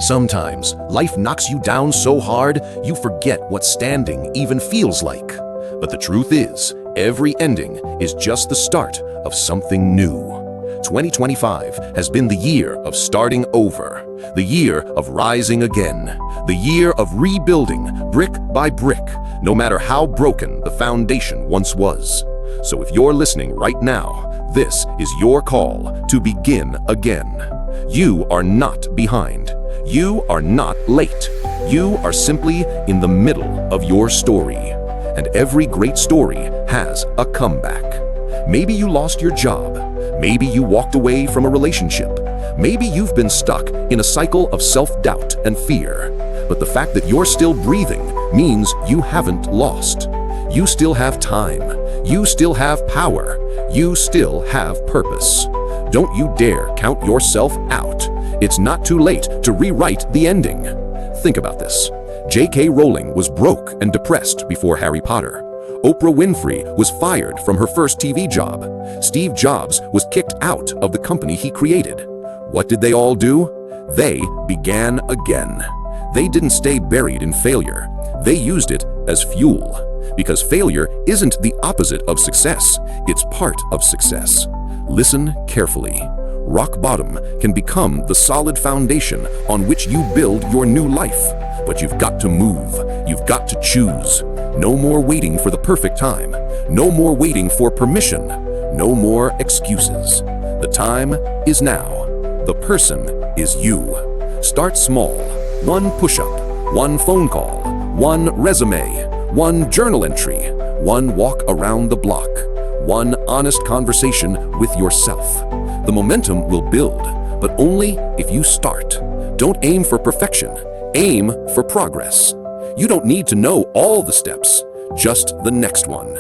Sometimes life knocks you down so hard you forget what standing even feels like. But the truth is, every ending is just the start of something new. 2025 has been the year of starting over, the year of rising again, the year of rebuilding brick by brick, no matter how broken the foundation once was. So if you're listening right now, this is your call to begin again. You are not behind. You are not late. You are simply in the middle of your story. And every great story has a comeback. Maybe you lost your job. Maybe you walked away from a relationship. Maybe you've been stuck in a cycle of self-doubt and fear. But the fact that you're still breathing means you haven't lost. You still have time. You still have power. You still have purpose. Don't you dare count yourself out. It's not too late to rewrite the ending. Think about this. J.K. Rowling was broke and depressed before Harry Potter. Oprah Winfrey was fired from her first TV job. Steve Jobs was kicked out of the company he created. What did they all do? They began again. They didn't stay buried in failure. They used it as fuel. Because failure isn't the opposite of success, it's part of success. Listen carefully. Rock bottom can become the solid foundation on which you build your new life. But you've got to move. You've got to choose. No more waiting for the perfect time. No more waiting for permission. No more excuses. The time is now. The person is you. Start small. One push-up, one phone call, one resume, one journal entry, one walk around the block, one honest conversation with yourself. The momentum will build, but only if you start. Don't aim for perfection. Aim for progress. You don't need to know all the steps, just the next one.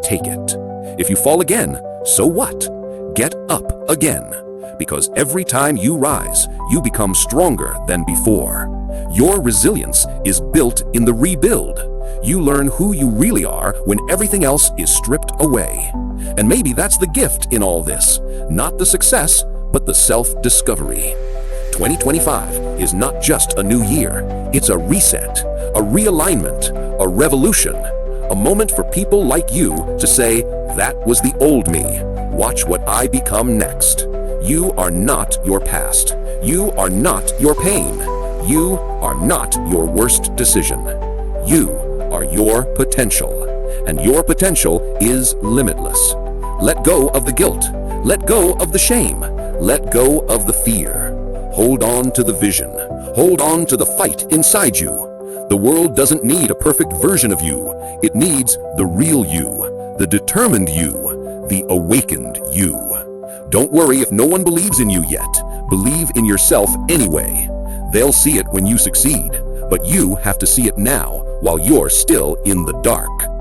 Take it. If you fall again, so what? Get up again. Because every time you rise, you become stronger than before. Your resilience is built in the rebuild. You learn who you really are when everything else is stripped away. And maybe that's the gift in all this. Not the success, but the self-discovery. 2025 is not just a new year. It's a reset, a realignment, a revolution. A moment for people like you to say, that was the old me. Watch what I become next. You are not your past. You are not your pain. You are not your worst decision. You are your potential. And your potential is limitless. Let go of the guilt. Let go of the shame. Let go of the fear. Hold on to the vision. Hold on to the fight inside you. The world doesn't need a perfect version of you. It needs the real you, the determined you, the awakened you. Don't worry if no one believes in you yet. Believe in yourself anyway. They'll see it when you succeed, but you have to see it now while you're still in the dark.